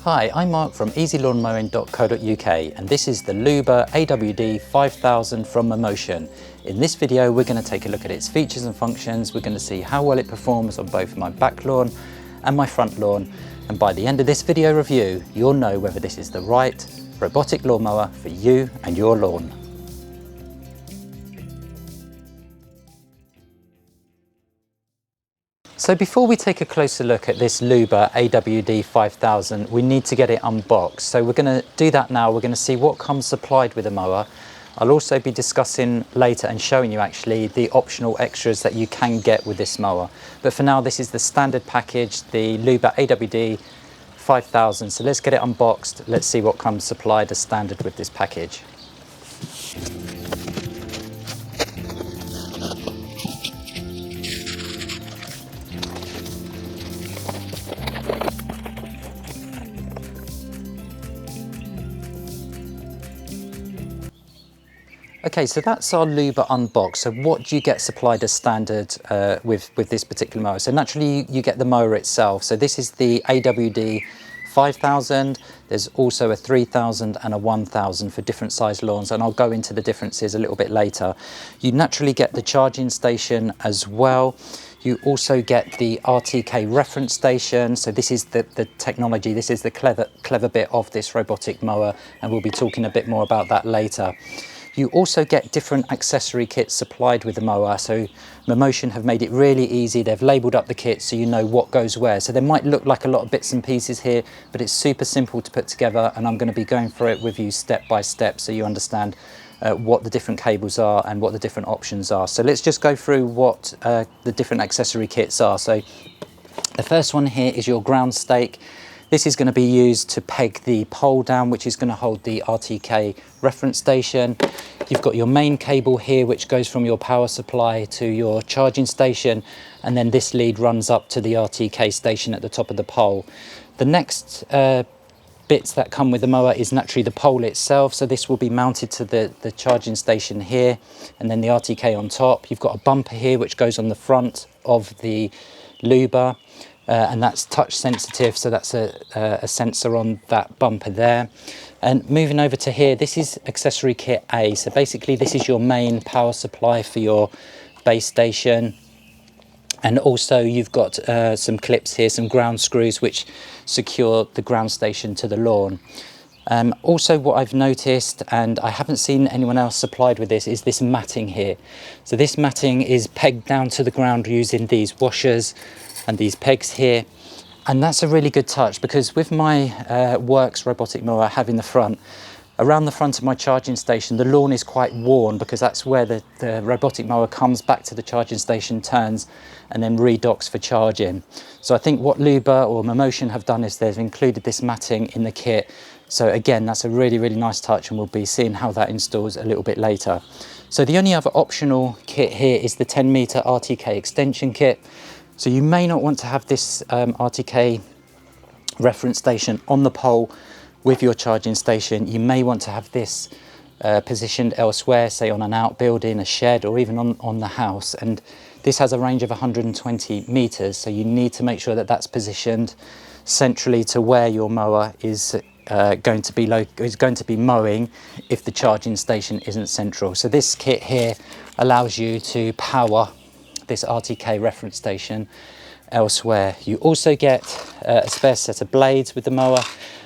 Hi, I'm Mark from EasyLawnMowing.co.uk and this is the Luba AWD 5000 from Mammotion. In this video we're going to take a look at its features and functions. We're going to see how well it performs on both my back lawn and my front lawn, and by the end of this video review you'll know whether this is the right robotic lawnmower for you and your lawn. So before we take a closer look at this Luba AWD 5000, we need to get it unboxed. So we're going to do that now. We're going to see what comes supplied with the mower. I'll also be discussing later and showing you actually the optional extras that you can get with this mower. But for now, this is the standard package, the Luba AWD 5000. So let's get it unboxed. Let's see what comes supplied as standard with this package. Okay, so that's our Luba unboxed. So what do you get supplied as standard with this particular mower? So naturally you get the mower itself. So this is the AWD 5000. There's also a 3000 and a 1000 for different size lawns, and I'll go into the differences a little bit later. You naturally get the charging station as well. You also get the RTK reference station. So this is the technology, this is the clever bit of this robotic mower, and we'll be talking a bit more about that later. You also get different accessory kits supplied with the mower. So Mammotion have made it really easy. They've labelled up the kit so you know what goes where. So there might look like a lot of bits and pieces here, but it's super simple to put together, and I'm going to be going through it with you step by step so you understand what the different cables are and what the different options are. So let's just go through what the different accessory kits are. So the first one here is your ground stake. This is going to be used to peg the pole down, which is going to hold the RTK reference station. You've got your main cable here, which goes from your power supply to your charging station, and then this lead runs up to the RTK station at the top of the pole. The next bits that come with the mower is naturally the pole itself. So this will be mounted to the charging station here, and then the RTK on top. You've got a bumper here which goes on the front of the Luba. And that's touch sensitive, so that's a sensor on that bumper there. And moving over to here, this is accessory kit A. So basically this is your main power supply for your base station. And also you've got some clips here, some ground screws which secure the ground station to the lawn. Also what I've noticed, and I haven't seen anyone else supplied with this, is this matting here. So this matting is pegged down to the ground using these washers and these pegs here, and that's a really good touch, because with my Works robotic mower I have in the front, around the front of my charging station, the lawn is quite worn because that's where the robotic mower comes back to the charging station, turns, and then redocks for charging. So I think what Luba or Mammotion have done is they've included this matting in the kit. So again, that's a really, really nice touch, and we'll be seeing how that installs a little bit later. So the only other optional kit here is the 10 meter RTK extension kit. So you may not want to have this RTK reference station on the pole with your charging station. You may want to have this positioned elsewhere, say on an outbuilding, a shed, or even on the house. And this has a range of 120 meters, so you need to make sure that that's positioned centrally to where your mower is going to be mowing if the charging station isn't central. So this kit here allows you to power this RTK reference station elsewhere. You also get a spare set of blades with the mower,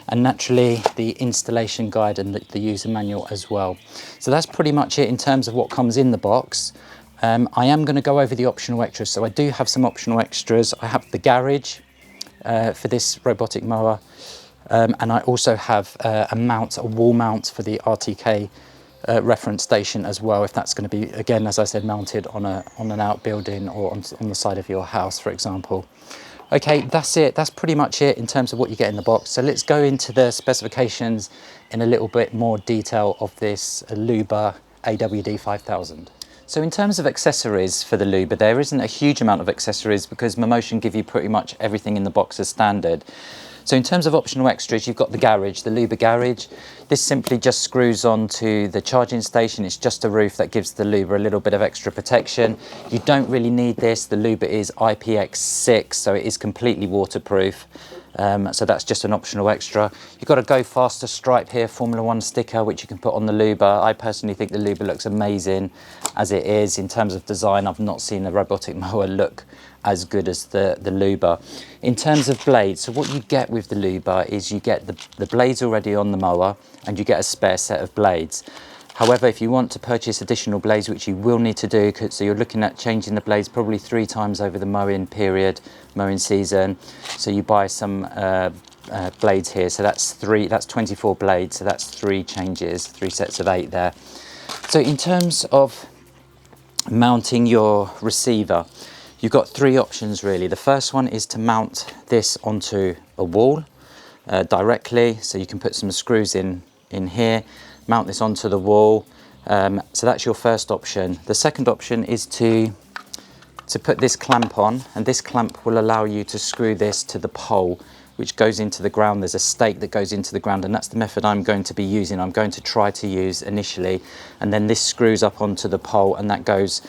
and naturally the installation guide and the user manual as well. So that's pretty much it in terms of what comes in the box. I am going to go over the optional extras. So I do have some optional extras. I have the garage for this robotic mower, and I also have a wall mount for the RTK reference station as well, if that's going to be, again, as I said, mounted on an outbuilding or on the side of your house, for example. Okay, that's it. That's pretty much it in terms of what you get in the box. So let's go into the specifications in a little bit more detail of this Luba AWD 5000. So in terms of accessories for the Luba, there isn't a huge amount of accessories because Mammotion give you pretty much everything in the box as standard. So in terms of optional extras, you've got the garage, the Luba garage. This simply just screws onto the charging station. It's just a roof that gives the Luba a little bit of extra protection. You don't really need this. The Luba is IPX6, so it is completely waterproof. So that's just an optional extra. You've got a Go Faster stripe here, Formula 1 sticker, which you can put on the Luba. I personally think the Luba looks amazing as it is. In terms of design, I've not seen a robotic mower look as good as the Luba. In terms of blades, so what you get with the Luba is you get the blades already on the mower, and you get a spare set of blades. However, if you want to purchase additional blades, which you will need to do, so you're looking at changing the blades probably 3 times over the mowing period, mowing season. So you buy some blades here. So that's 24 blades. So that's 3 changes, 3 sets of 8 there. So in terms of mounting your receiver, you've got 3 options really. The first one is to mount this onto a wall directly. So you can put some screws in here, mount this onto the wall. So that's your first option. The second option is to put this clamp on, and this clamp will allow you to screw this to the pole which goes into the ground. There's a stake that goes into the ground, and that's the method I'm going to be using. I'm going to try to use initially, and then this screws up onto the pole, and that goes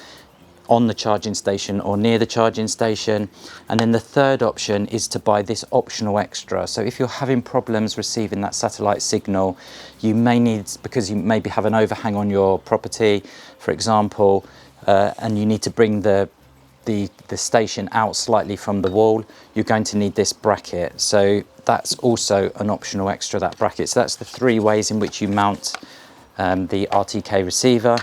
on the charging station or near the charging station. And then the third option is to buy this optional extra. So if you're having problems receiving that satellite signal, you may need, because you maybe have an overhang on your property, for example, and you need to bring the station out slightly from the wall, you're going to need this bracket. So that's also an optional extra, that bracket. So that's the 3 ways in which you mount the RTK receiver.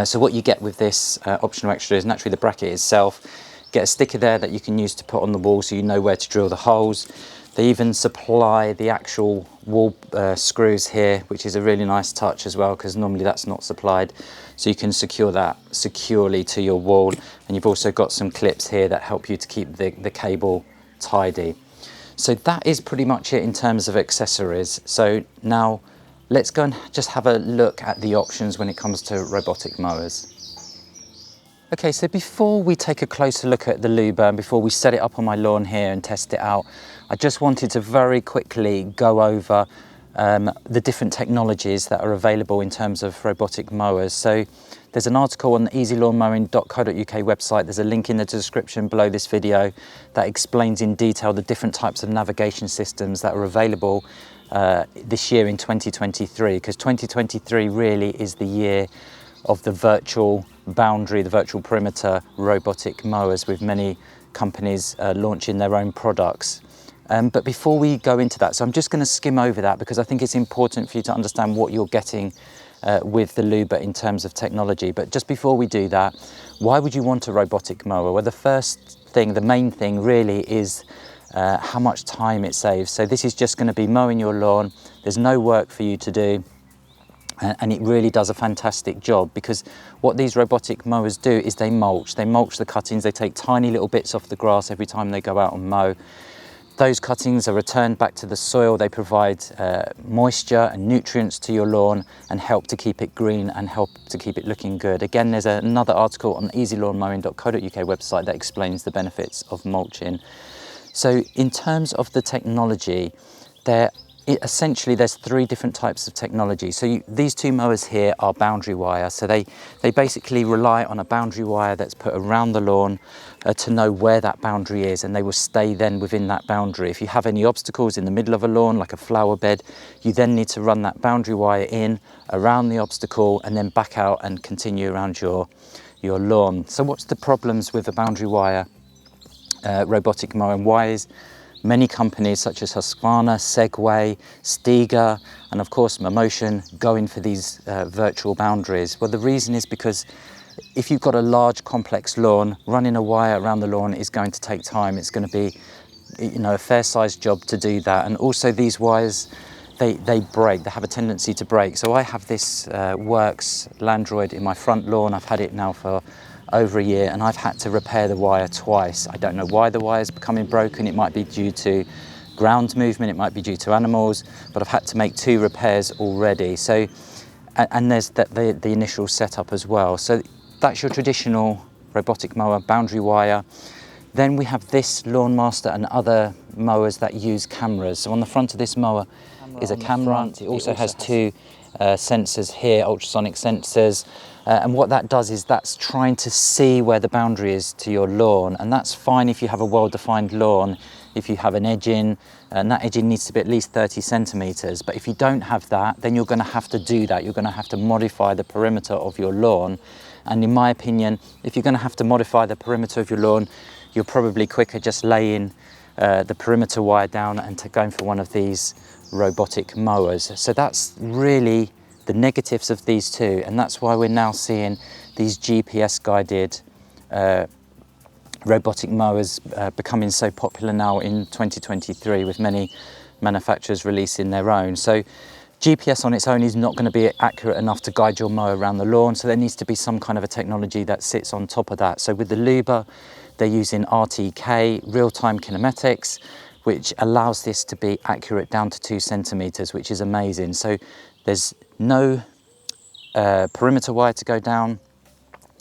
So what you get with this optional extra is naturally the bracket itself. Get a sticker there that you can use to put on the wall so you know where to drill the holes. They even supply the actual wall screws here, which is a really nice touch as well, because normally that's not supplied. So you can secure that securely to your wall. And you've also got some clips here that help you to keep the cable tidy. So that is pretty much it in terms of accessories. So now let's go and just have a look at the options when it comes to robotic mowers. Okay, so before we take a closer look at the Luba and before we set it up on my lawn here and test it out, I just wanted to very quickly go over the different technologies that are available in terms of robotic mowers. So there's an article on the EasyLawnMowing.co.uk website. There's a link in the description below this video that explains in detail the different types of navigation systems that are available this year in 2023, because 2023 really is the year of the virtual boundary, the virtual perimeter robotic mowers, with many companies launching their own products. But before we go into that, so I'm just going to skim over that because I think it's important for you to understand what you're getting with the Luba in terms of technology. But just before we do that, why would you want a robotic mower? Well, the first thing, the main thing really is how much time it saves. So this is just going to be mowing your lawn. There's no work for you to do. And it really does a fantastic job, because what these robotic mowers do is they mulch the cuttings. They take tiny little bits off the grass every time they go out and mow. Those cuttings are returned back to the soil. They provide moisture and nutrients to your lawn and help to keep it green and help to keep it looking good. Again, there's another article on the EasyLawnMowing.co.uk website that explains the benefits of mulching. So in terms of the technology, essentially there's 3 different types of technology. So these 2 mowers here are boundary wire. So they basically rely on a boundary wire that's put around the lawn to know where that boundary is, and they will stay then within that boundary. If you have any obstacles in the middle of a lawn, like a flower bed, you then need to run that boundary wire in around the obstacle and then back out and continue around your lawn. So what's the problems with a boundary wire robotic mower, and why is many companies such as Husqvarna, Segway, Stiga, and of course Mammotion going for these virtual boundaries? Well, the reason is because if you've got a large complex lawn, running a wire around the lawn is going to take time. It's going to be, a fair-sized job to do that. And also these wires, they break. They have a tendency to break. So I have this Works Landroid in my front lawn. I've had it now for over a year, and I've had to repair the wire twice. I don't know why the wire's becoming broken. It might be due to ground movement, it might be due to animals, but I've had to make 2 repairs already. So, and there's the initial setup as well. So that's your traditional robotic mower, boundary wire. Then we have this Lawnmaster and other mowers that use cameras. So on the front of this mower is a camera. It also has 2 sensors here, ultrasonic sensors. And what that does is that's trying to see where the boundary is to your lawn. And that's fine if you have a well-defined lawn. if you have an edging, and that edging needs to be at least 30 centimeters. But if you don't have that, then you're going to have to do that. You're going to have to modify the perimeter of your lawn. And in my opinion, if you're going to have to modify the perimeter of your lawn, you're probably quicker just laying the perimeter wire down and going for one of these robotic mowers. So that's really the negatives of these two, and that's why we're now seeing these GPS guided robotic mowers becoming so popular now in 2023, with many manufacturers releasing their own. So GPS on its own is not going to be accurate enough to guide your mower around the lawn, so there needs to be some kind of a technology that sits on top of that. So with the Luba, they're using RTK, real-time kinematics, which allows this to be accurate down to 2 centimeters, which is amazing. So there's no perimeter wire to go down.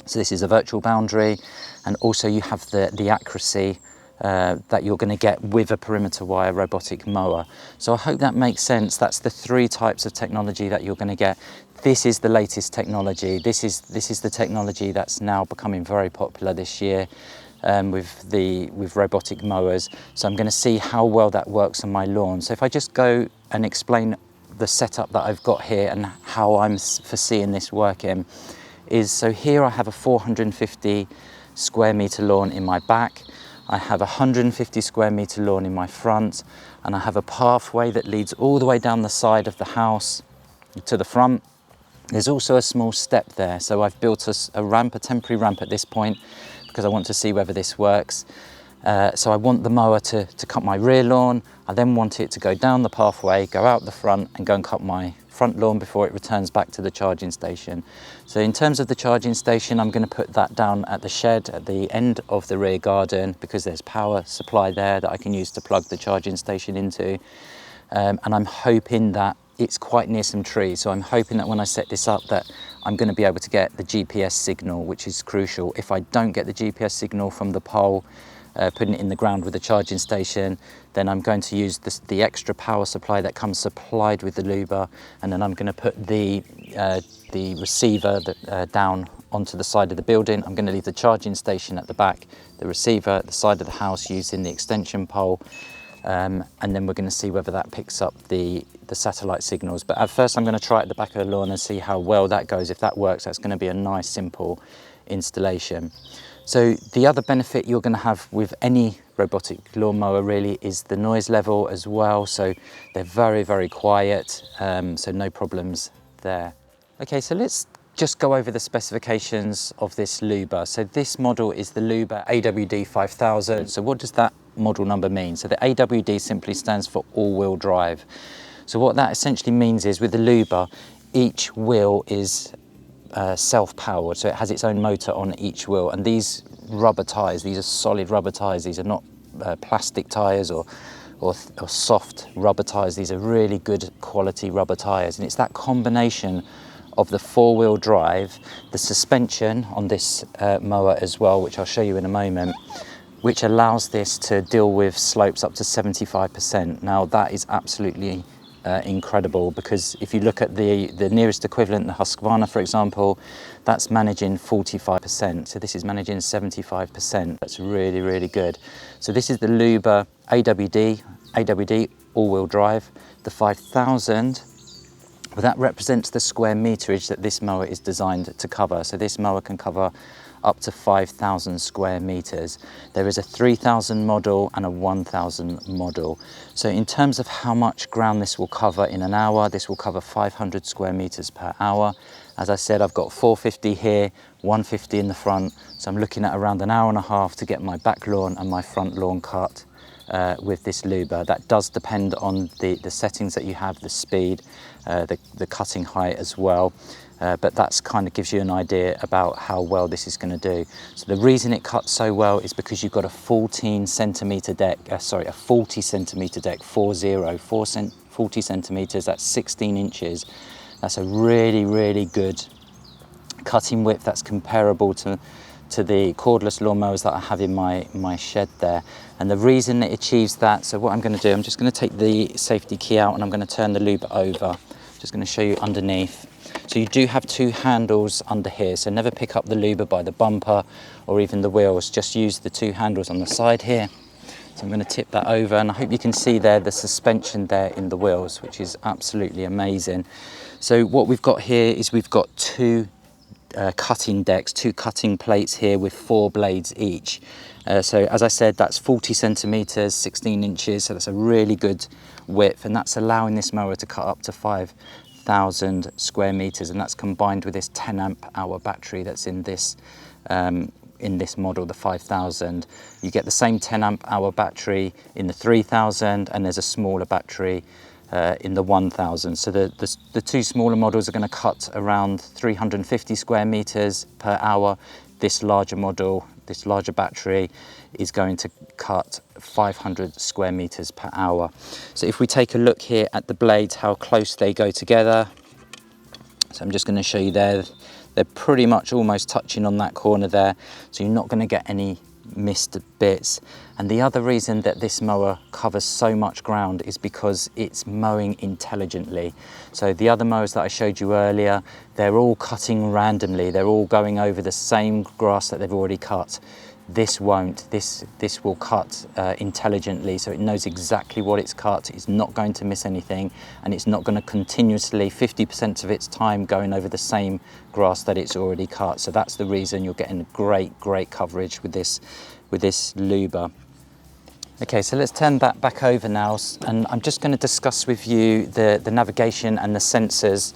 So this is a virtual boundary, and also you have the accuracy that you're going to get with a perimeter wire robotic mower. So I hope that makes sense. That's the 3 types of technology that you're going to get. This is the latest technology. This is the technology that's now becoming very popular this year with robotic mowers. So I'm going to see how well that works on my lawn. So if I just go and explain the setup that I've got here and how I'm foreseeing this working, is so here I have a 450 square meter lawn in my back, I have a 150 square meter lawn in my front, and I have a pathway that leads all the way down the side of the house to the front. There's also a small step there, so I've built a ramp, a temporary ramp at this point, because I want to see whether this works. So I want the mower to cut my rear lawn. I then want it to go down the pathway, go out the front, and go and cut my front lawn before it returns back to the charging station. So in terms of the charging station, I'm going to put that down at the shed at the end of the rear garden, because there's power supply there that I can use to plug the charging station into. And I'm hoping that it's quite near some trees. So I'm hoping that when I set this up that I'm going to be able to get the GPS signal, which is crucial. If I don't get the GPS signal from the pole, putting it in the ground with the charging station, then I'm going to use the extra power supply that comes supplied with the Luba, and then I'm going to put the receiver down onto the side of the building. I'm going to leave the charging station at the back, the receiver at the side of the house using the extension pole, and then we're going to see whether that picks up the satellite signals. But at first I'm going to try it at the back of the lawn and see how well that goes. If that works, that's going to be a nice simple installation. So the other benefit you're going to have with any robotic lawnmower really is the noise level as well. So they're very, very quiet, so no problems there. Okay, so let's just go over the specifications of this Luba. So this model is the Luba AWD 5000. So what does that model number mean? So the AWD simply stands for all-wheel drive. So what that essentially means is with the Luba, each wheel is self-powered, so it has its own motor on each wheel, and these rubber tyres, these are solid rubber tyres, these are not plastic tyres or soft rubber tyres. These are really good quality rubber tyres, and it's that combination of the 4-wheel drive, the suspension on this mower as well, which I'll show you in a moment, which allows this to deal with slopes up to 75%. Now that is absolutely incredible, because if you look at the nearest equivalent, the Husqvarna for example, that's managing 45%, so this is managing 75%. That's really, really good. So this is the Luba AWD all-wheel drive, the 5000. Well, that represents the square meterage that this mower is designed to cover. So this mower can cover up to 5,000 square meters. There is a 3,000 model and a 1,000 model. So in terms of how much ground this will cover in an hour, this will cover 500 square meters per hour. As I said, I've got 450 here, 150 in the front. So I'm looking at around an hour and a half to get my back lawn and my front lawn cut with this Luba. That does depend on the settings that you have, the speed, the cutting height as well. But that's kind of gives you an idea about how well this is going to do. So the reason it cuts so well is because you've got a 40 centimeter deck, 40 centimeters, that's 16 inches. That's a really, really good cutting width that's comparable to the cordless lawnmowers that I have in my shed there. And the reason it achieves that, so what I'm going to do, I'm just going to take the safety key out and I'm going to turn the Luba over. Just going to show you underneath. So you do have 2 handles under here, so never pick up the Luba by the bumper or even the wheels, just use the 2 handles on the side here So I'm going to tip that over, and I hope you can see there the suspension there in the wheels, which is absolutely amazing. So what we've got here is we've got two cutting decks, two cutting plates here with 4 blades each. So as I said, that's 40 centimeters, 16 inches, so that's a really good width, and that's allowing this mower to cut up to 5,000 square meters, and that's combined with this 10 amp hour battery that's in this model, the 5000. You get the same 10 amp hour battery in the 3000, and there's a smaller battery in the 1000. So the two smaller models are going to cut around 350 square meters per hour. This larger model, this larger battery, is going to cut 500 square meters per hour. So if we take a look here at the blades, how close they go together. So I'm just going to show you there. They're pretty much almost touching on that corner there, so you're not going to get any missed bits. And the other reason that this mower covers so much ground is because it's mowing intelligently. So the other mowers that I showed you earlier, they're all cutting randomly. They're all going over the same grass that they've already cut. This won't. This will cut intelligently, so it knows exactly what it's cut. It's not going to miss anything, and it's not going to continuously 50% of its time going over the same grass that it's already cut. So that's the reason you're getting great coverage with this Luba. Okay, so let's turn that back over now, and I'm just going to discuss with you the navigation and the sensors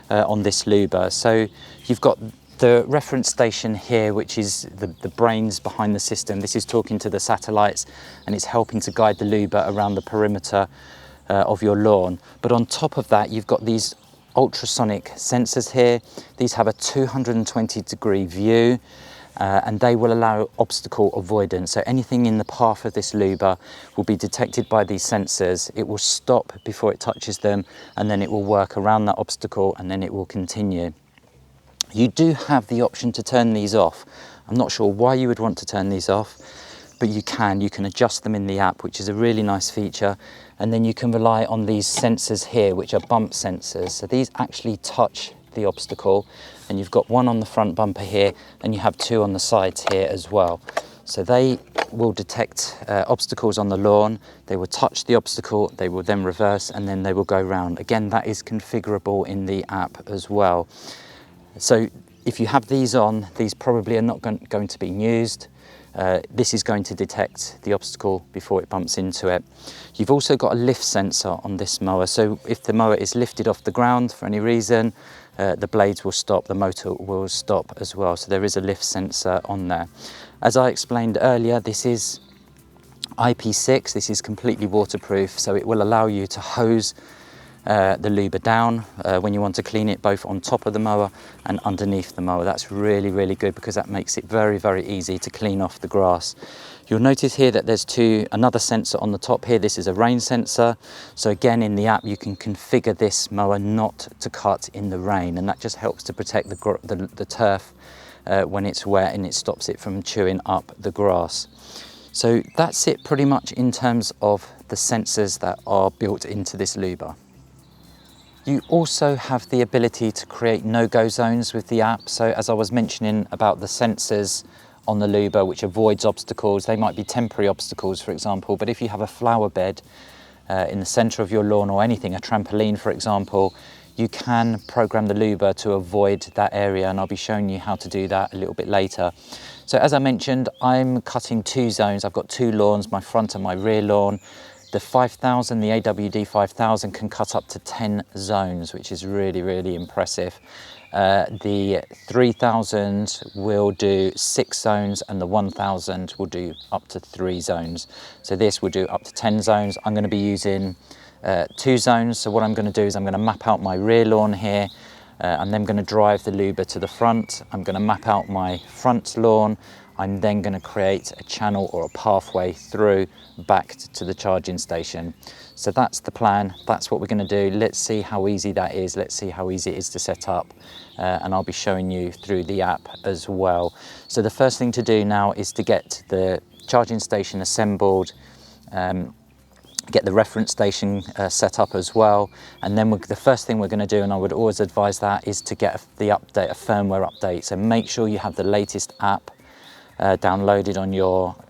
on this Luba. So you've got the reference station here, which is the brains behind the system. This is talking to the satellites, and it's helping to guide the Luba around the perimeter of your lawn. But on top of that, you've got these ultrasonic sensors here. These have a 220-degree view, and they will allow obstacle avoidance. So anything in the path of this Luba will be detected by these sensors. It will stop before it touches them, and then it will work around that obstacle, and then it will continue. You do have the option to turn these off. I'm not sure why you would want to turn these off, but you can adjust them in the app, which is a really nice feature. And then you can rely on these sensors here, which are bump sensors. So these actually touch the obstacle, and you've got one on the front bumper here, and you have 2 on the sides here as well. So they will detect obstacles on the lawn, they will touch the obstacle, they will then reverse, and then they will go round. Again, that is configurable in the app as well. So if you have these on, these probably are not going to be used. This is going to detect the obstacle before it bumps into it. You've also got a lift sensor on this mower. So if the mower is lifted off the ground for any reason, the blades will stop, the motor will stop as well. So there is a lift sensor on there. As I explained earlier, this is IP6, this is completely waterproof, so it will allow you to hose the Luba down when you want to clean it, both on top of the mower and underneath the mower. That's really good, because that makes it very easy to clean off the grass. You'll notice here that there's another sensor on the top here. This is a rain sensor. So again, in the app you can configure this mower not to cut in the rain, and that just helps to protect the turf when it's wet, and it stops it from chewing up the grass. So that's it pretty much in terms of the sensors that are built into this Luba. You also have the ability to create no-go zones with the app. So as I was mentioning about the sensors on the Luba, which avoids obstacles, they might be temporary obstacles, for example, but if you have a flower bed in the center of your lawn or anything, a trampoline, for example, you can program the Luba to avoid that area, and I'll be showing you how to do that a little bit later. So as I mentioned, I'm cutting 2 zones. I've got 2 lawns, my front and my rear lawn. The 5000, the AWD 5000 can cut up to 10 zones, which is really impressive. The 3000 will do 6 zones, and the 1000 will do up to 3 zones. So this will do up to 10 zones. I'm going to be using 2 zones. So what I'm going to do is I'm going to map out my rear lawn here. I'm then going to drive the Luba to the front. I'm going to map out my front lawn. I'm then going to create a channel or a pathway through back to the charging station. So that's the plan. That's what we're going to do. Let's see how easy that is. Let's see how easy it is to set up. And I'll be showing you through the app as well. So the first thing to do now is to get the charging station assembled, get the reference station set up as well, and then the first thing we're going to do, and I would always advise that, is to get the update, a firmware update. So make sure you have the latest app downloaded on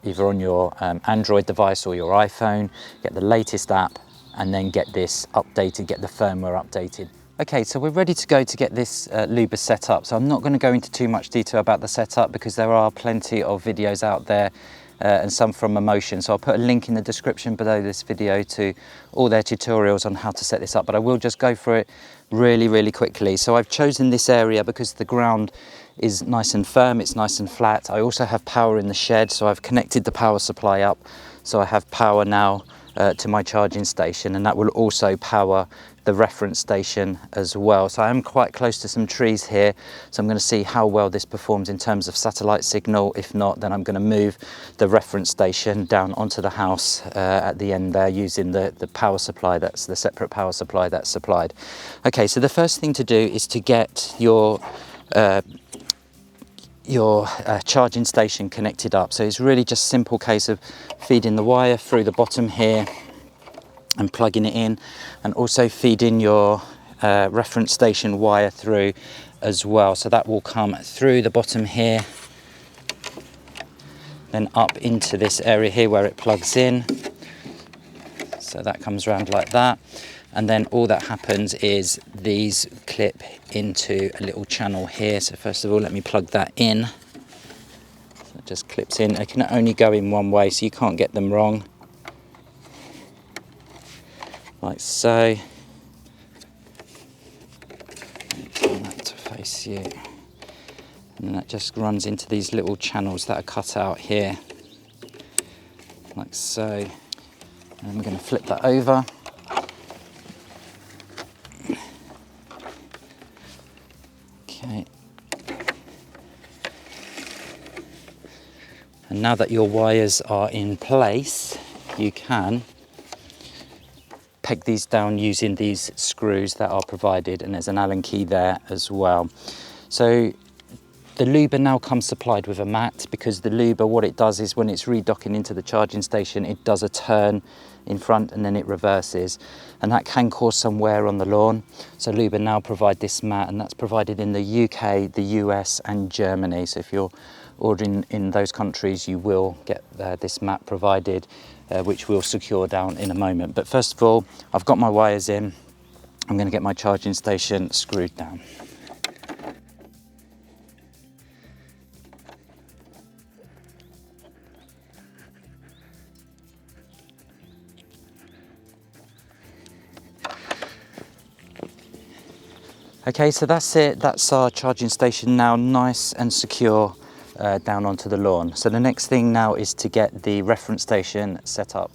either on your Android device or your iPhone, get the latest app, and then get this updated, get the firmware updated. Okay, so we're ready to go to get this Luba set up. So I'm not going to go into too much detail about the setup because there are plenty of videos out there and some from Mammotion. So I'll put a link in the description below this video to all their tutorials on how to set this up, but I will just go through it really quickly. So I've chosen this area because the ground is nice and firm, it's nice and flat. I also have power in the shed, so I've connected the power supply up. So I have power now to my charging station, and that will also power the reference station as well. So I am quite close to some trees here, so I'm going to see how well this performs in terms of satellite signal. If not, then I'm going to move the reference station down onto the house at the end there, using the power supply, that's the separate power supply that's supplied. Okay, so the first thing to do is to get your charging station connected up. So it's really just a simple case of feeding the wire through the bottom here and plugging it in, and also feeding your reference station wire through as well. So that will come through the bottom here, then up into this area here where it plugs in. So that comes around like that, and then all that happens is these clip into a little channel here. So first of all, let me plug that in. So it just clips in. It can only go in one way, so you can't get them wrong. Like so. Turn that to face you. And then that just runs into these little channels that are cut out here. Like so. And we're going to flip that over. Okay. And now that your wires are in place, you can peg these down using these screws that are provided, and there's an Allen key there as well. So the Luba now comes supplied with a mat, because the Luba, what it does is when it's redocking into the charging station, it does a turn in front and then it reverses, and that can cause some wear on the lawn. So Luba now provide this mat, and that's provided in the UK, the US and Germany. So if you're ordering in those countries, you will get this mat provided, which we'll secure down in a moment. But first of all, I've got my wires in. I'm going to get my charging station screwed down. Okay, so that's it. That's our charging station now nice and secure down onto the lawn. So the next thing now is to get the reference station set up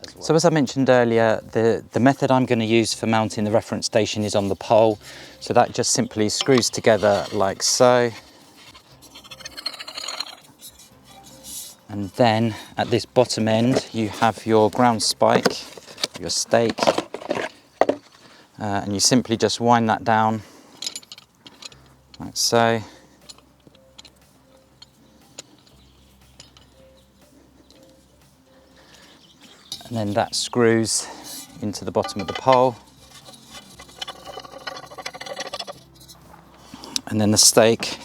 as well. So as I mentioned earlier, the method I'm going to use for mounting the reference station is on the pole. So that just simply screws together like so. And then at this bottom end, you have your ground spike, your stake, and you simply just wind that down like so. And then that screws into the bottom of the pole. And then the stake,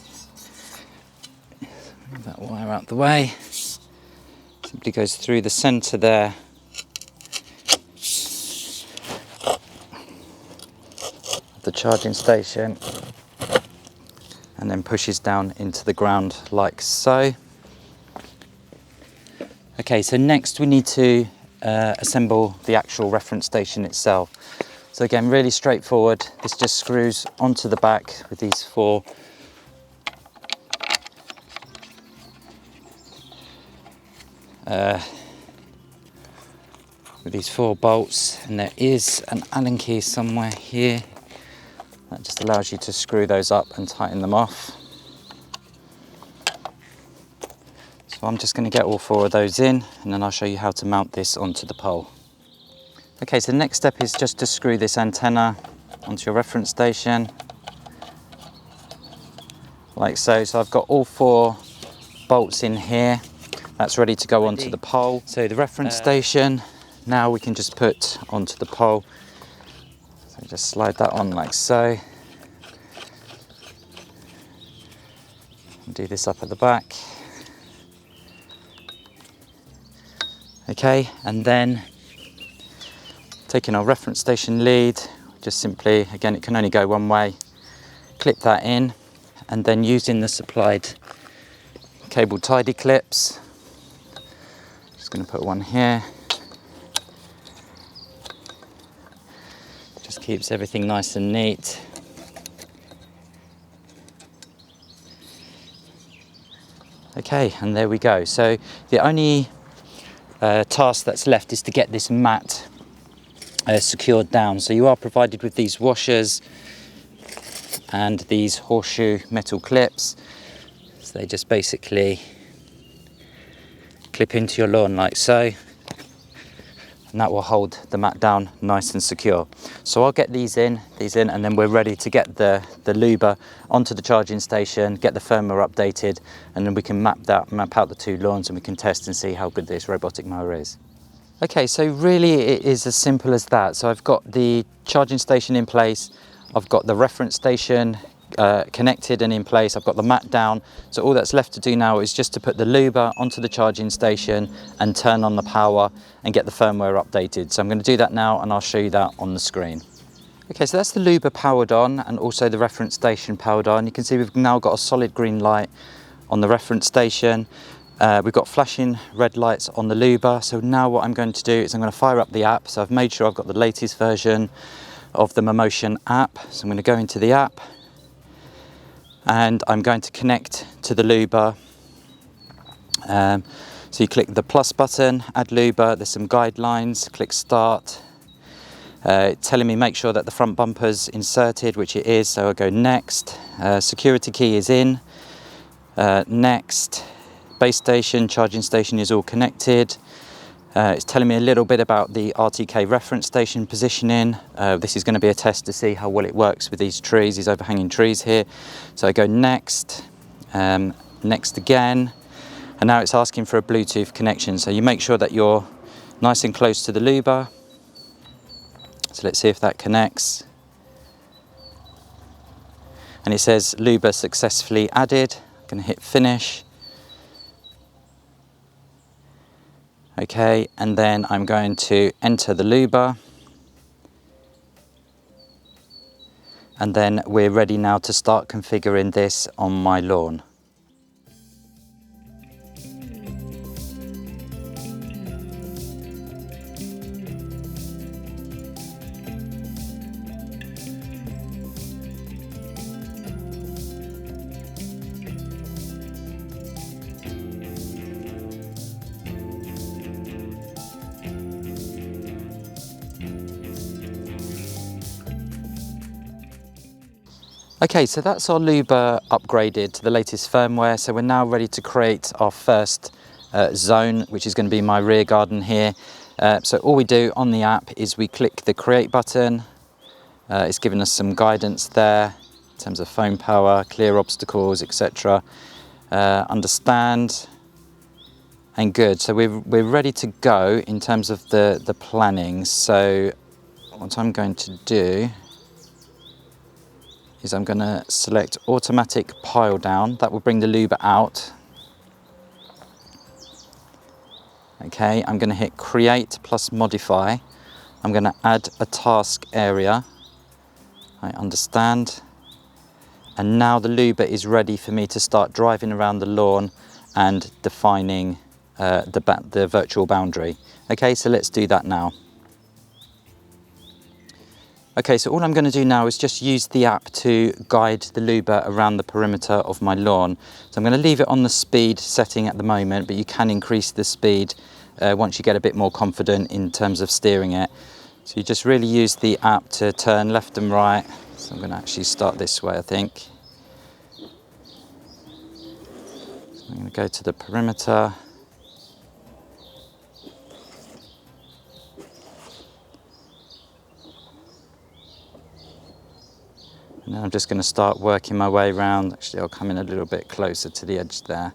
move that wire out the way, simply goes through the centre there. The charging station, and then pushes down into the ground like so. Okay, so next we need to assemble the actual reference station itself. So again, really straightforward. This just screws onto the back with these four bolts, and there is an Allen key somewhere here that just allows you to screw those up and tighten them off. So I'm just going to get all four of those in, and then I'll show you how to mount this onto the pole. Okay, so the next step is just to screw this antenna onto your reference station, like so. So I've got all four bolts in here. That's ready to go onto the pole. So the reference station, now we can just put onto the pole. So just slide that on like so. Do this up at the back. Okay, and then taking our reference station lead, just simply, again, it can only go one way, clip that in, and then using the supplied cable tidy clips, just going to put one here, just keeps everything nice and neat. Okay, and there we go. So the only task that's left is to get this mat secured down. So you are provided with these washers and these horseshoe metal clips. So they just basically clip into your lawn like so, and that will hold the mat down nice and secure. So I'll get these in, and then we're ready to get the Luba onto the charging station, get the firmware updated, and then we can map out the two lawns, and we can test and see how good this robotic mower is. Okay, so really it is as simple as that. So I've got the charging station in place, I've got the reference station connected and in place, I've got the mat down. So all that's left to do now is just to put the Luba onto the charging station and turn on the power and get the firmware updated. So I'm going to do that now, and I'll show you that on the screen. Okay, so that's the Luba powered on and also the reference station powered on. You can see we've now got a solid green light on the reference station. We've got flashing red lights on the Luba. So now what I'm going to do is I'm going to fire up the app. So I've made sure I've got the latest version of the Mammotion app. So I'm going to go into the app and I'm going to connect to the Luba. So you click the plus button, add Luba, there's some guidelines, click start. Telling me make sure that the front bumper's inserted, which it is, so I'll go next. Security key is in, next. Base station, charging station is all connected. It's telling me a little bit about the RTK reference station positioning. This is going to be a test to see how well it works with these trees, these overhanging trees here. So I go next, next again, and now it's asking for a Bluetooth connection. So you make sure that you're nice and close to the Luba. So let's see if that connects. And it says Luba successfully added. I'm going to hit finish. Okay, and then I'm going to enter the Luba. And then we're ready now to start configuring this on my lawn. Okay, so that's our Luba upgraded to the latest firmware. So we're now ready to create our first zone, which is going to be my rear garden here. So all we do on the app is we click the create button. It's given us some guidance there in terms of phone power, clear obstacles, etc. Understand, and good. So we're ready to go in terms of the planning. So what I'm going to do is I'm going to select automatic pile down. That will bring the Luba out. Okay, I'm going to hit create plus modify. I'm going to add a task area. I understand. And now the Luba is ready for me to start driving around the lawn and defining the virtual boundary. Okay, so let's do that now. Okay, so all I'm going to do now is just use the app to guide the Luba around the perimeter of my lawn. So I'm going to leave it on the speed setting at the moment, but you can increase the speed once you get a bit more confident in terms of steering it. So you just really use the app to turn left and right. So I'm going to actually start this way, I think. So I'm going to go to the perimeter. And then I'm just going to start working my way around. Actually, I'll come in a little bit closer to the edge there.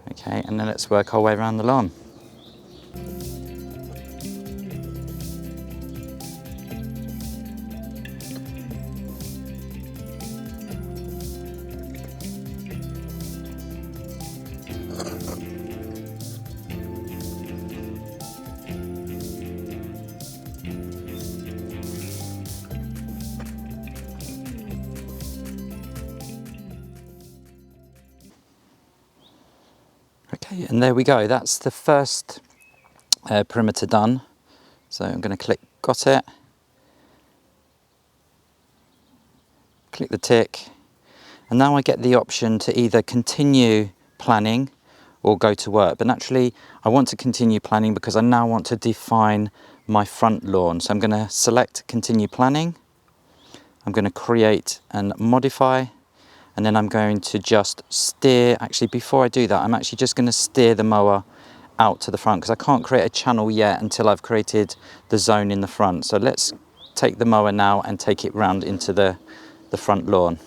Okay, and then let's work our way around the lawn. Okay, and there we go. That's the first perimeter done. So I'm going to click got it, click the tick, and now I get the option to either continue planning or go to work. But naturally I want to continue planning because I now want to define my front lawn. So I'm going to select continue planning, I'm going to create and modify, and then I'm going to just steer. Actually, before I do that, I'm actually just going to steer the mower out to the front because I can't create a channel yet until I've created the zone in the front. So let's take the mower now and take it round into the front lawn.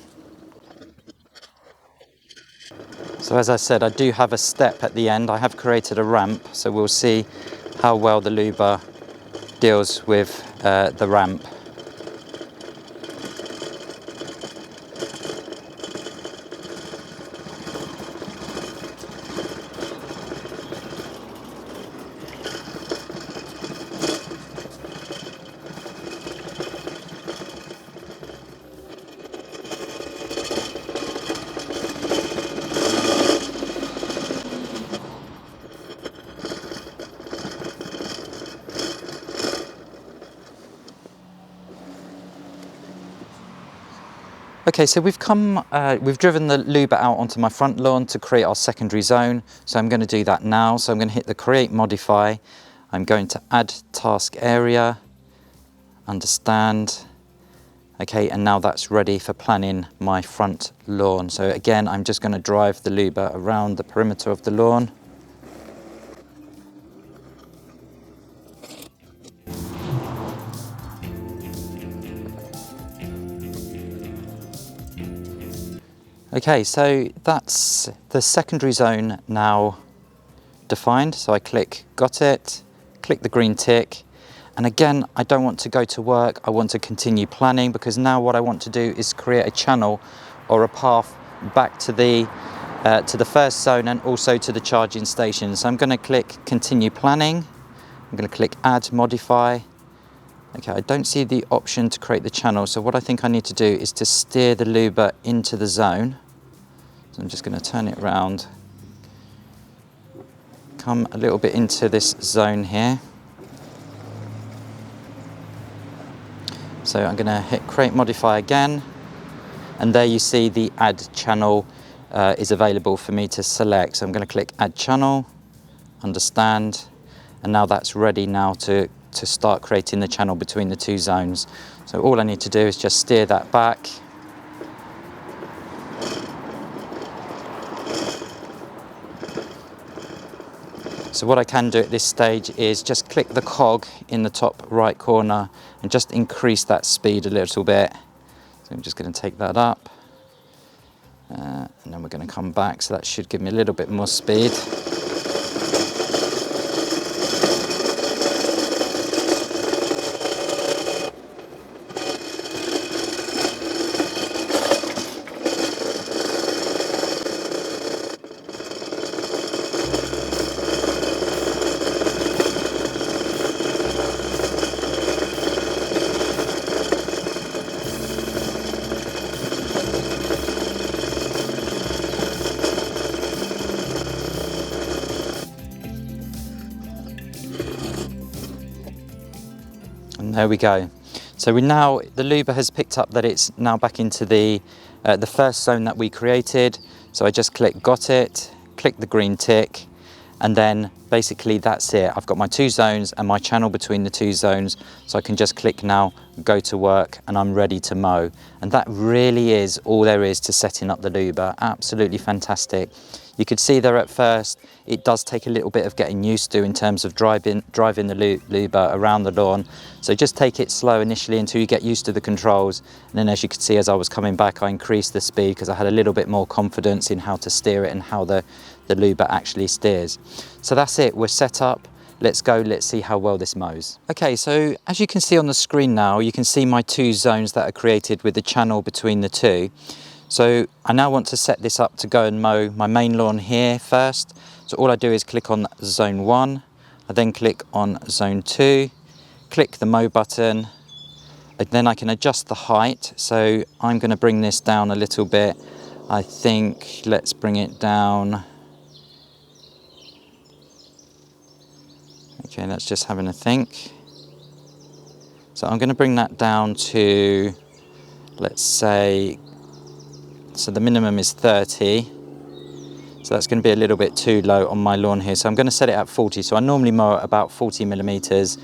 So as I said, I do have a step at the end. I have created a ramp, so we'll see how well the Luba deals with the ramp. Okay, so we've driven the Luba out onto my front lawn to create our secondary zone. So I'm going to do that now. So I'm going to hit the create modify. I'm going to add task area, understand. Okay, and now that's ready for planning my front lawn. So again, I'm just going to drive the Luba around the perimeter of the lawn. Okay, so that's the secondary zone now defined. So I click got it, click the green tick, and again I don't want to go to work, I want to continue planning because now what I want to do is create a channel or a path back to the first zone and also to the charging station. So I'm going to click continue planning, I'm going to click add modify. Okay, I don't see the option to create the channel, so what I think I need to do is to steer the Luba into the zone. So I'm just going to turn it around, come a little bit into this zone here. So I'm going to hit create modify again, and there you see the add channel is available for me to select. So I'm going to click add channel, understand, and now that's ready now to start creating the channel between the two zones. So all I need to do is just steer that back. So what I can do at this stage is just click the cog in the top right corner and just increase that speed a little bit. So I'm just going to take that up, and then we're going to come back, so that should give me a little bit more speed. And there we go. So the Luba has picked up that it's now back into the first zone that we created. So I just click got it, click the green tick, and then basically that's it. I've got my two zones and my channel between the two zones. So I can just click now, go to work, and I'm ready to mow. And that really is all there is to setting up the Luba. Absolutely fantastic. You could see there at first, it does take a little bit of getting used to in terms of driving the Luba around the lawn. So just take it slow initially until you get used to the controls. And then as you could see, as I was coming back, I increased the speed because I had a little bit more confidence in how to steer it and how the Luba actually steers. So that's it, we're set up. Let's go, let's see how well this mows. Okay, so as you can see on the screen now, you can see my two zones that are created with the channel between the two. So I now want to set this up to go and mow my main lawn here first. So all I do is click on zone 1, I then click on zone 2, click the mow button, and then I can adjust the height. So I'm going to bring this down a little bit. I think let's bring it down Okay, that's just having a think. So I'm going to bring that down to, let's say, so the minimum is 30. So that's going to be a little bit too low on my lawn here. So I'm going to set it at 40. So I normally mow at about 40 millimeters.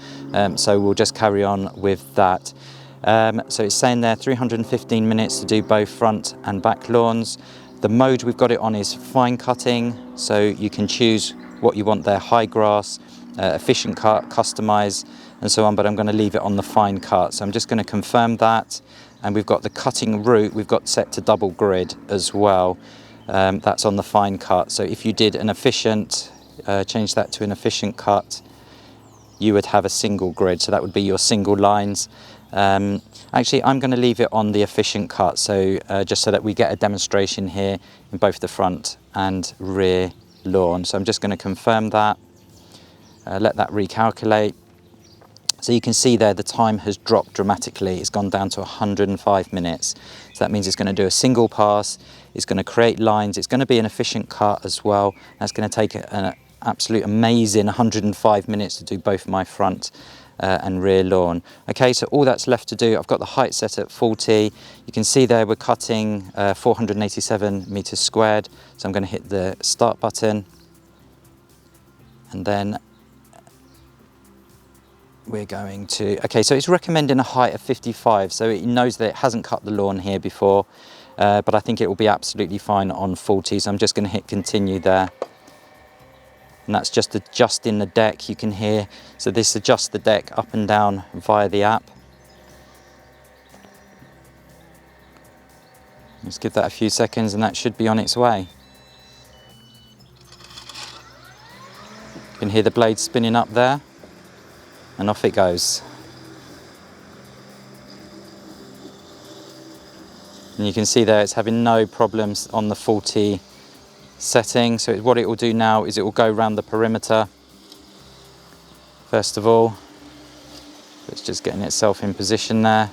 So we'll just carry on with that. So it's saying there 315 minutes to do both front and back lawns. The mode we've got it on is fine cutting. So you can choose what you want there, high grass, efficient cut, customize, and so on. But I'm going to leave it on the fine cut. So I'm just going to confirm that. And we've got the cutting route, we've got set to double grid as well. That's on the fine cut. So if you did an efficient, change that to an efficient cut, you would have a single grid. So that would be your single lines. Actually, I'm going to leave it on the efficient cut. So just so that we get a demonstration here in both the front and rear lawn. So I'm just going to confirm that, let that recalculate. So you can see there the time has dropped dramatically. It's gone down to 105 minutes. So that means it's going to do a single pass, it's going to create lines, it's going to be an efficient cut as well. That's going to take an absolute amazing 105 minutes to do both my front and rear lawn. Okay, so all that's left to do, I've got the height set at 40. You can see there we're cutting 487 meters squared. So I'm going to hit the start button, and then we're going to, okay, so it's recommending a height of 55, so it knows that it hasn't cut the lawn here before, but I think it will be absolutely fine on 40, so I'm just going to hit continue there. And that's just adjusting the deck, you can hear. So this adjusts the deck up and down via the app. Let's give that a few seconds and that should be on its way. You can hear the blade spinning up there. And off it goes. And you can see there it's having no problems on the 40 setting. So what it will do now is it will go around the perimeter. First of all, it's just getting itself in position there.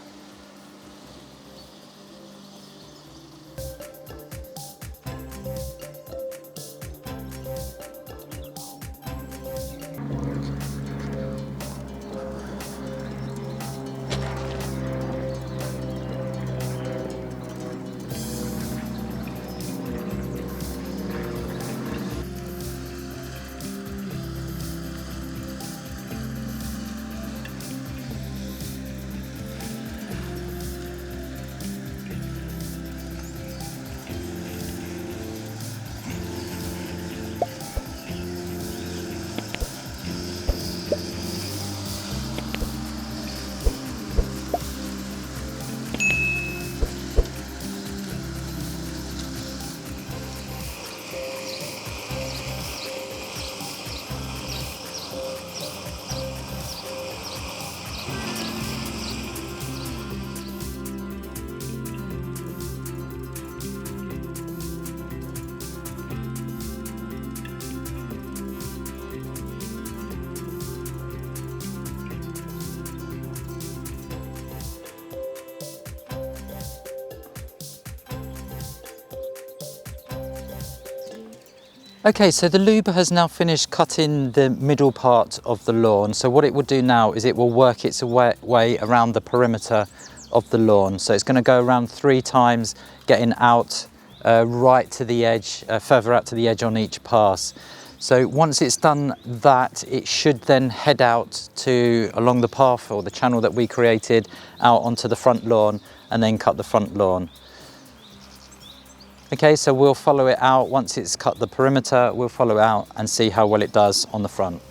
Okay, so the Luba has now finished cutting the middle part of the lawn. So what it will do now is it will work its way around the perimeter of the lawn. So it's going to go around 3 times, getting out right to the edge, further out to the edge on each pass. So once it's done that, it should then head out to along the path or the channel that we created out onto the front lawn and then cut the front lawn. Okay, so we'll follow it out. Once it's cut the perimeter, we'll follow it out and see how well it does on the front.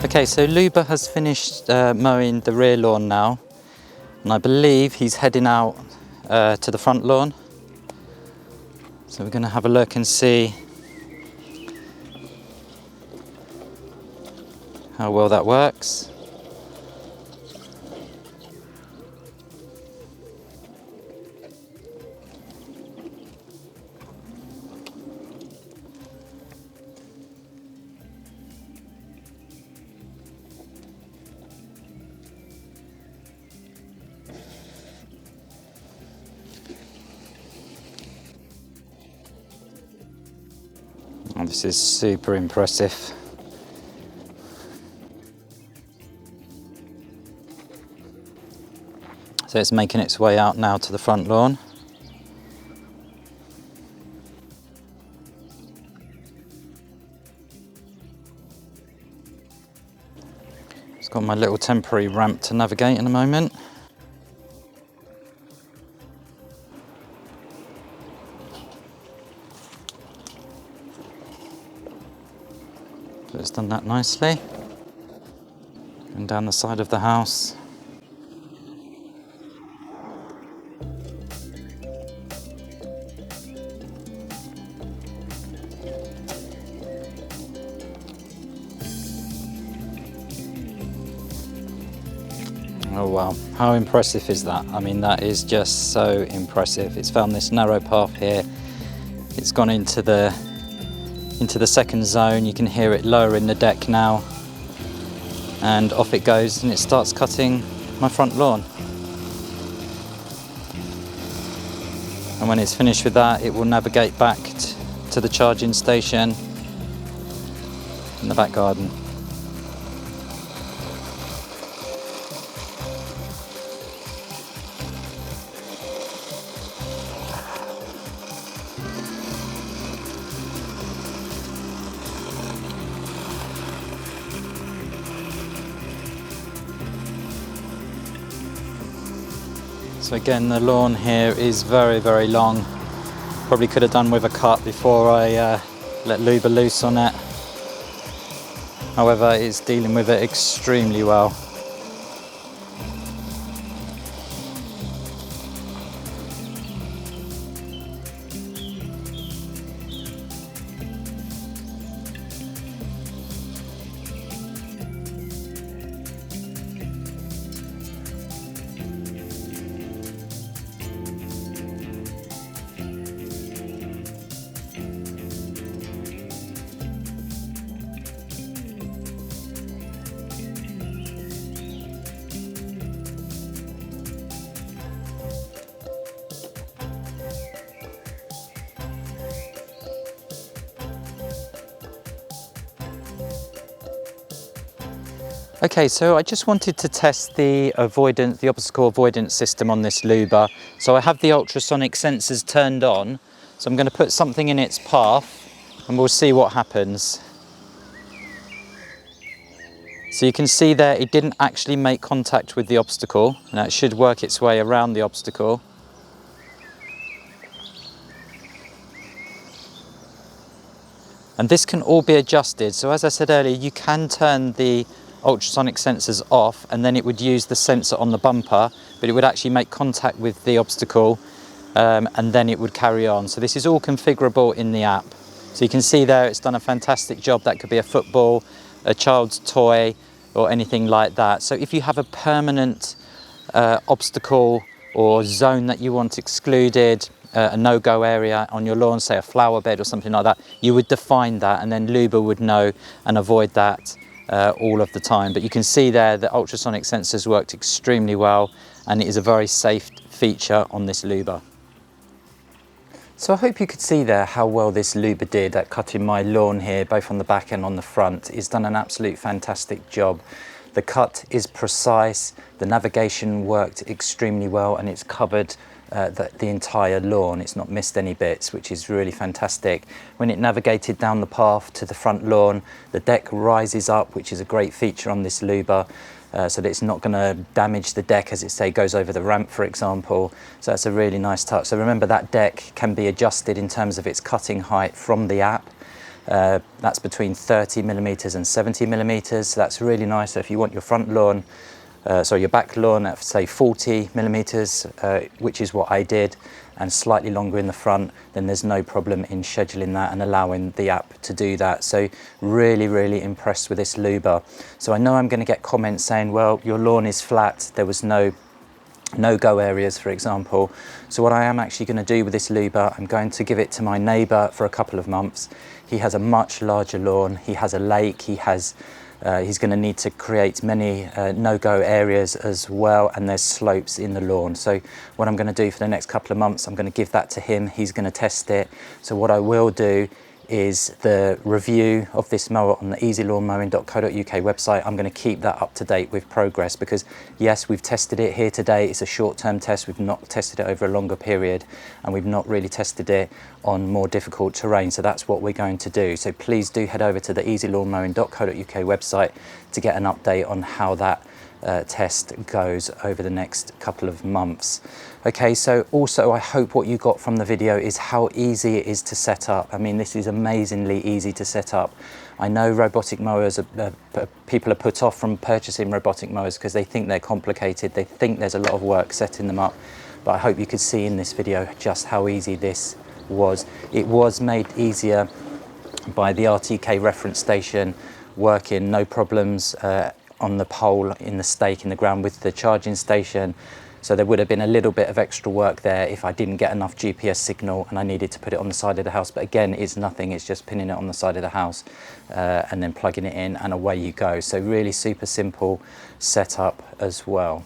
Okay, so Luba has finished mowing the rear lawn now, and I believe he's heading out to the front lawn. So we're going to have a look and see how well that works. Oh, this is super impressive. So it's making its way out now to the front lawn. It's got my little temporary ramp to navigate in a moment. So it's done that nicely. And down the side of the house. Oh wow, how impressive is that? I mean, that is just so impressive. It's found this narrow path here. It's gone into the second zone. You can hear it lowering the deck now. And off it goes, and it starts cutting my front lawn. And when it's finished with that, it will navigate back to the charging station in the back garden. So again, the lawn here is very, very long. Probably could have done with a cut before I let Luba loose on it. However, it's dealing with it extremely well. Okay, so I just wanted to test the obstacle avoidance system on this Luba. So I have the ultrasonic sensors turned on. So I'm going to put something in its path and we'll see what happens. So you can see there it didn't actually make contact with the obstacle. Now it should work its way around the obstacle. And this can all be adjusted. So as I said earlier, you can turn the ultrasonic sensors off and then it would use the sensor on the bumper, but it would actually make contact with the obstacle and then it would carry on. So this is all configurable in the app. So you can see there it's done a fantastic job. That could be a football, a child's toy or anything like that. So if you have a permanent obstacle or zone that you want excluded, a no-go area on your lawn, say a flower bed or something like that, you would define that and then Luba would know and avoid that all of the time. But you can see there the ultrasonic sensors worked extremely well and it is a very safe feature on this Luba. So I hope you could see there how well this Luba did at cutting my lawn here, both on the back and on the front. It's done an absolute fantastic job. The cut is precise, the navigation worked extremely well and it's covered the entire lawn. It's not missed any bits, which is really fantastic. When it navigated down the path to the front lawn, the deck rises up, which is a great feature on this Luba, so that it's not going to damage the deck as it say goes over the ramp, for example. So that's a really nice touch. So remember that deck can be adjusted in terms of its cutting height from the app. That's between 30 millimeters and 70 millimeters. So that's really nice. So if you want your front lawn, your back lawn at say 40 millimeters, which is what I did, and slightly longer in the front, then there's no problem in scheduling that and allowing the app to do that. So really, really impressed with this Luba. So I know I'm going to get comments saying, well, your lawn is flat, there was no-go areas, for example. So what I am actually going to do with this Luba, I'm going to give it to my neighbour for a couple of months. He has a much larger lawn, he has a lake, he's going to need to create many no-go areas as well, and there's slopes in the lawn. So what I'm going to do for the next couple of months, I'm going to give that to him. He's going to test it. So what I will do is the review of this mower on the EasyLawnMowing.co.uk website. I'm going to keep that up to date with progress, because yes, we've tested it here today. It's a short-term test. We've not tested it over a longer period, and we've not really tested it on more difficult terrain. So that's what we're going to do. So please do head over to the EasyLawnMowing.co.uk website to get an update on how that test goes over the next couple of months. Okay, so also I hope what you got from the video is how easy it is to set up. I mean, this is amazingly easy to set up. I know robotic mowers, people are put off from purchasing robotic mowers because they think they're complicated, they think there's a lot of work setting them up, but I hope you could see in this video just how easy this was. It was made easier by the RTK reference station working, no problems on the pole, in the stake in the ground with the charging station. So there would have been a little bit of extra work there if I didn't get enough GPS signal and I needed to put it on the side of the house. But again, it's nothing, it's just pinning it on the side of the house and then plugging it in, and away you go. So really super simple setup as well.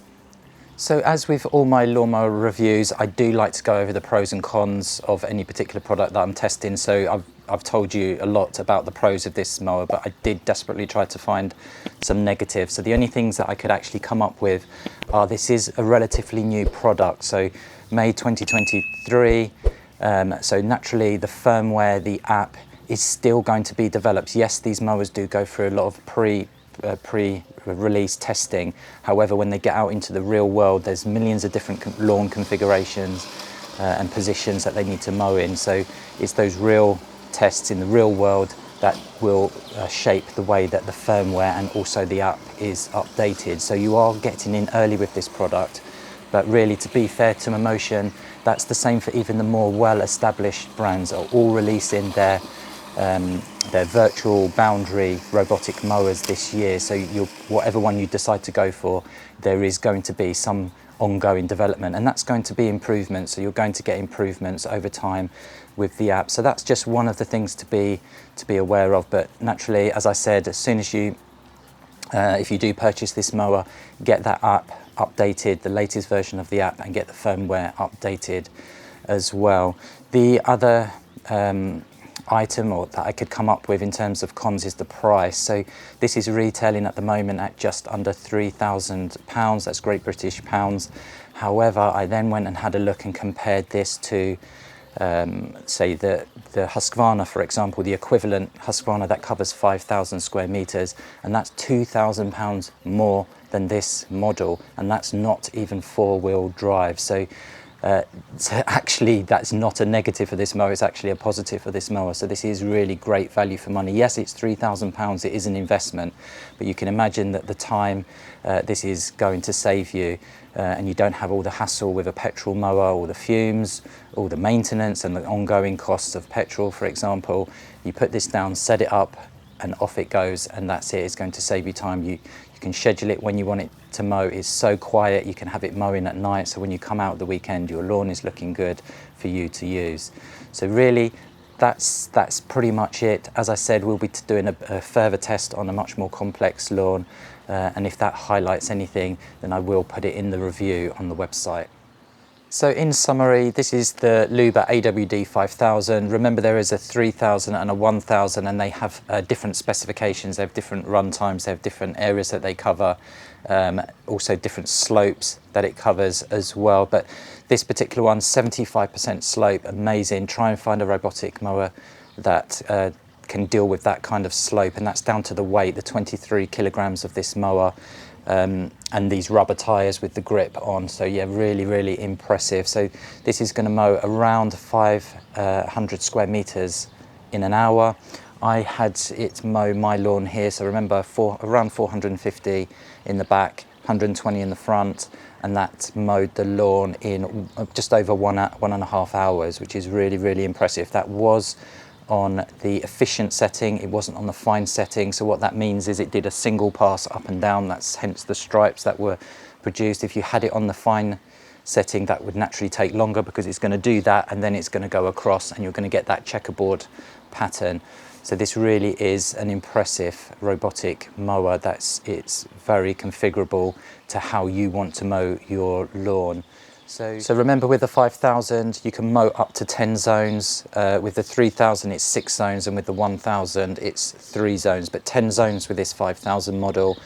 So as with all my lawnmower reviews, I do like to go over the pros and cons of any particular product that I'm testing. So I've told you a lot about the pros of this mower, but I did desperately try to find some negatives. So the only things that I could actually come up with are, this is a relatively new product. So May 2023, so naturally the firmware, the app is still going to be developed. Yes, these mowers do go through a lot of pre-release testing. However, when they get out into the real world, there's millions of different lawn configurations and positions that they need to mow in. So it's those real tests in the real world that will shape the way that the firmware and also the app is updated. So you are getting in early with this product, but really, to be fair to Mammotion, that's the same for even the more well-established brands, are all releasing their virtual boundary robotic mowers this year. So whatever one you decide to go for, there is going to be some ongoing development, and that's going to be improvements. So you're going to get improvements over time with the app. So that's just one of the things to be aware of. But naturally, as I said, as soon as you if you do purchase this mower, get that app updated, the latest version of the app, and get the firmware updated as well. The other item that I could come up with in terms of cons is the price. So this is retailing at the moment at just under £3,000. That's Great British pounds. However, I then went and had a look and compared this to say the Husqvarna, for example, the equivalent Husqvarna that covers 5,000 square meters, and that's £2,000 more than this model, and that's not even four-wheel drive. So actually that's not a negative for this mower, it's actually a positive for this mower. So this is really great value for money. Yes, it's £3,000, it is an investment, but you can imagine that the time this is going to save you, and you don't have all the hassle with a petrol mower, all the fumes, all the maintenance and the ongoing costs of petrol, for example. You put this down, set it up, and off it goes, and that's it. It's going to save you time. You can schedule it when you want it to mow. It's so quiet, you can have it mowing at night, so when you come out the weekend, your lawn is looking good for you to use. So really, that's pretty much it. As I said, we'll be doing a further test on a much more complex lawn, and if that highlights anything, then I will put it in the review on the website. So in summary, this is the Luba AWD 5000. Remember, there is a 3000 and a 1000, and they have different specifications. They have different run times, they have different areas that they cover, also different slopes that it covers as well. But this particular one, 75% slope, amazing. Try and find a robotic mower that can deal with that kind of slope, and that's down to the weight, the 23 kilograms of this mower. And these rubber tyres with the grip on. So yeah, really, really impressive. So this is going to mow around 500 square meters in an hour. I had it mow my lawn here, so remember around 450 in the back, 120 in the front, and that mowed the lawn in just over 1.5 hours, which is really, really impressive. That was on the efficient setting, it wasn't on the fine setting. So what that means is it did a single pass up and down, that's hence the stripes that were produced. If you had it on the fine setting, that would naturally take longer because it's going to do that and then it's going to go across and you're going to get that checkerboard pattern. So this really is an impressive robotic mower. It's very configurable to how you want to mow your lawn. So remember, with the 5000 you can mow up to 10 zones, with the 3000 it's 6 zones, and with the 1000 it's 3 zones, but 10 zones with this 5000 model.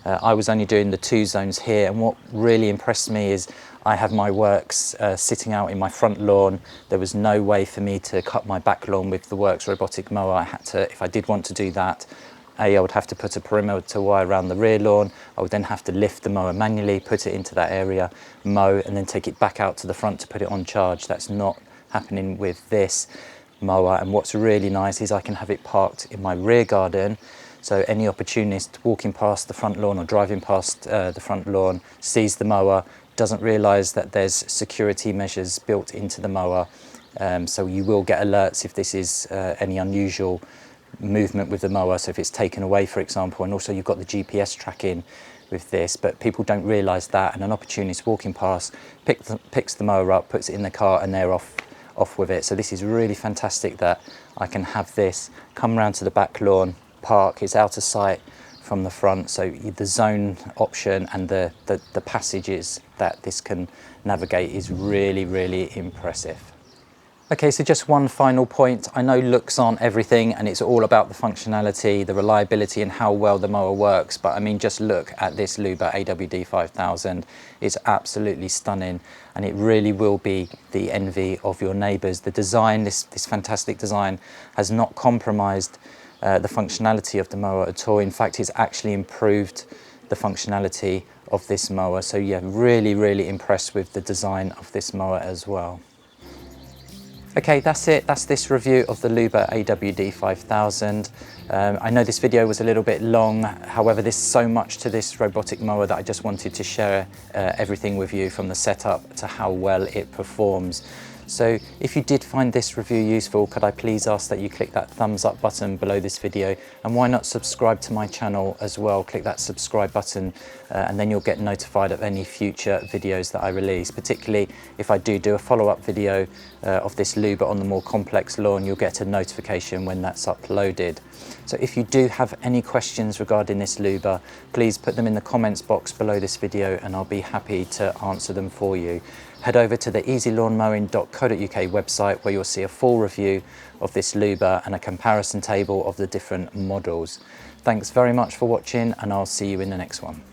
I was only doing the 2 zones here, and what really impressed me is I have my works sitting out in my front lawn. There was no way for me to cut my back lawn with the Works robotic mower. I had to, if I did want to do that, I would have to put a perimeter wire around the rear lawn. I would then have to lift the mower manually, put it into that area, mow, and then take it back out to the front to put it on charge. That's not happening with this mower. And what's really nice is I can have it parked in my rear garden. So any opportunist walking past the front lawn or driving past the front lawn sees the mower, doesn't realise that there's security measures built into the mower. So you will get alerts if this is any unusual movement with the mower. So if it's taken away, for example, and also you've got the GPS tracking with this, but people don't realise that, and an opportunist walking past picks the mower up, puts it in the car, and they're off with it. So this is really fantastic that I can have this come round to the back lawn, park, it's out of sight from the front. So the zone option and the passages that this can navigate is really, really impressive. Okay, so just one final point. I know looks aren't everything, and it's all about the functionality, the reliability, and how well the mower works. But I mean, just look at this Luba AWD 5000. It's absolutely stunning, and it really will be the envy of your neighbours. The design, this fantastic design, has not compromised the functionality of the mower at all. In fact, it's actually improved the functionality of this mower. So yeah, really, really impressed with the design of this mower as well. Okay, that's it. That's this review of the Luba AWD 5000. I know this video was a little bit long. However, there's so much to this robotic mower that I just wanted to share everything with you, from the setup to how well it performs. So if you did find this review useful, could I please ask that you click that thumbs up button below this video, and why not subscribe to my channel as well? Click that subscribe button and then you'll get notified of any future videos that I release. Particularly if I do a follow-up video of this Luba on the more complex lawn, you'll get a notification when that's uploaded. So if you do have any questions regarding this Luba, please put them in the comments box below this video and I'll be happy to answer them for you. Head over to the EasyLawnMowing.co.uk website, where you'll see a full review of this Luba and a comparison table of the different models. Thanks very much for watching, and I'll see you in the next one.